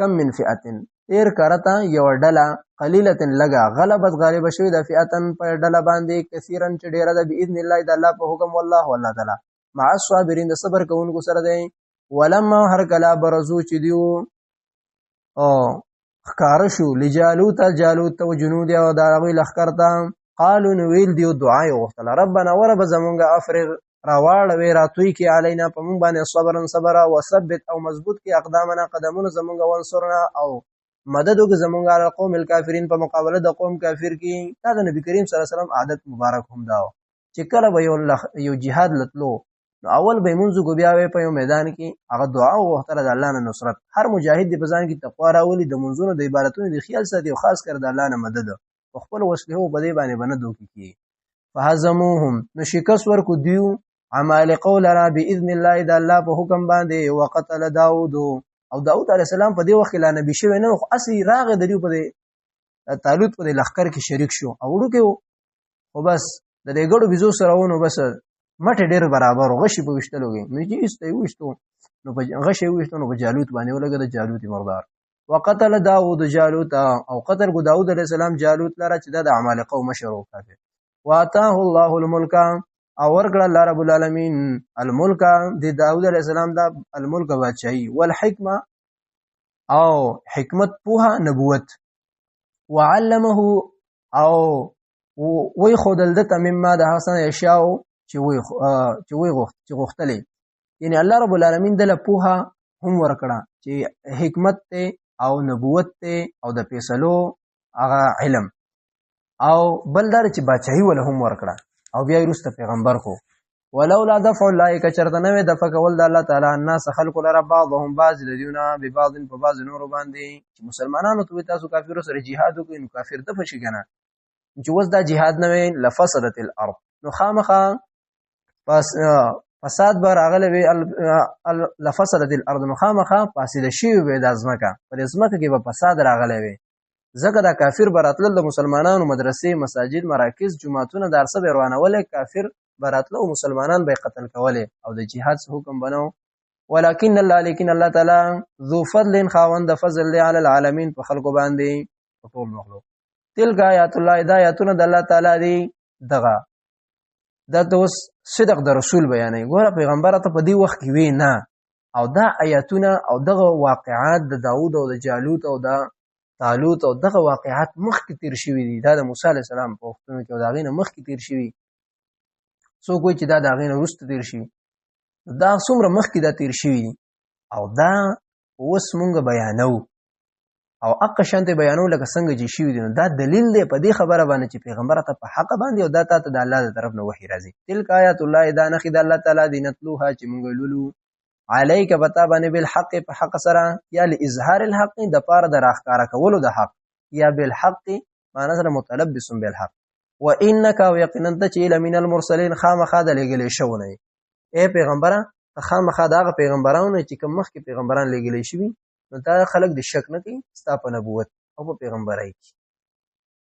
S1: کم من فئاتن ډیر کرته یو ډلا قلیلتن لگا غلبت غالب شوی د فئاتن پر ډلا باندې کثیرن چې ډیر د باذن الله د الله په حکم والله والله تعالی مع الصابرین د صبر کوونکو سره دی ولما هر کلا برزو چې دیو او خکار شو لجالوت جالوت و جنود او داغوی لخکر تا قالو نویل دیو دعای وختل ربنا ورب زمونگا افرغ راوال وی راتوی کی علینا پمون باندې صبرن صبر او ثبت او مضبوط کی اقدامنا قدمون زمونگا وانصرنا او مدد وک زمونگا قوم الکافرین په مقابله د قوم کافر کی دا د نبی کریم صلی الله علیه وسلم عادت مبارک هم داو چې کله به یو جهاد لتلو نو اول به منځ کو بیا په یو میدان کې هغه دعا او وختره د الله نه نصرت هر مجاهد د بزان کې تقوا راولي د منځونو د عبادتونو د خیال ساتي او خاص کر د الله نه مدد او خپل وسله په دې باندې باندې دوکي کی فهزموهم نو شکست ورکو دیو عمالقه لرا باذن الله د الله په حکم باندې وقتل داوود او داوود علی السلام په دې وخت لا نبی شوی نه خو اسی راغ دریو په طالوت په لخر کې شریک شو او ورو کې او بس د دې ګړو بيزو سره ونه بس مټ ډېر برابر غشي په وشتلوږي نو چې است وشتو نو په غشي وشتو نو په جالوت باندې ولګه د جالوت مردار وقتل داوود جالوت او قتل کو داوود علیہ السلام جالوت لره چې د عمالقه او مشرو کافر واتاه الله الملك او ورکړه الله رب العالمین الملك د داوود علیہ السلام د الملك بادشاہي والحکمه او حکمت پوها نبوت وعلمه او وی خودل د تمما د حسن اشیاء چې غوښتلې یعنی الله رب العالمین د لپوها هم ورکړه چې حکمت ته او نبوت ته او د فیصلو هغه علم او بلدار چې بادشاہي ول هم ورکړه او بیا وروسته پیغمبر کو ولولا دفع الله کچرته نو د فکول د الله تعالی الناس خلق لرا بعضهم بعض لدینا ببعض په بعض نور باندې چې مسلمانانو ته تاسو کافرو سره jihad وکړي نو کافر د فشي کنه چې وځ دا jihad نه لفسدت الارض نو خامخا پس فساد بر اغله وی لفسدت الارض مخامخه فاسد شی وی د ازمکه پر ازمکه کې به فساد راغله وی زکه دا کافر براتل د مسلمانانو مدرسې مساجد مراکز جماعتونه درسه روانول کافر براتل او مسلمانان به قتل کوله او د جهاد حکم بنو ولکن الله لیکن الله تعالی ذو فضل خاوند فضل علی العالمین په خلق باندې ټول مخلوق تلک آیات الله هدایتونه د الله تعالی دی دغه دا دوس صدق د رسول بیانې ګوره پیغمبر ته په دی وخت کې وی نه او دا آیاتونه او دغه واقعات د داوود او د جالوت او د طالوت او دغه واقعات مخکې تیر شوي دي دا د موسی علی السلام په وختونو کې او دا غینه مخکې تیر شوي څوک وایي چې دا غینه وروسته تیر شوي دا څومره مخکې دا تیر شوي دي او دا اوس مونږ بیانو او اقا شانته بیانو لکه څنګه چې شوی دی دا دلیل دی په دې خبره باندې چې پیغمبر ته په حق باندې او دا ته د الله تر طرف نه وحی راځي تلک آیات الله دا نخید الله تعالی دینتلوها چې مونږ لولو علیک بتا باندې بالحق په حق سره یا لاظهار الحق د پاره د راخکارا کولو د حق یا بالحق معنا سره متلبس بالحق وانك ويقينا ته چې لمن المرسلين خامخا د لګلې شو نه اے پیغمبره خامخا دا پیغمبرانو چې کوم مخکې پیغمبران لګلې شوی نو دا خلک د شک نه کوي ستا په نبوت او په پیغمبرای کې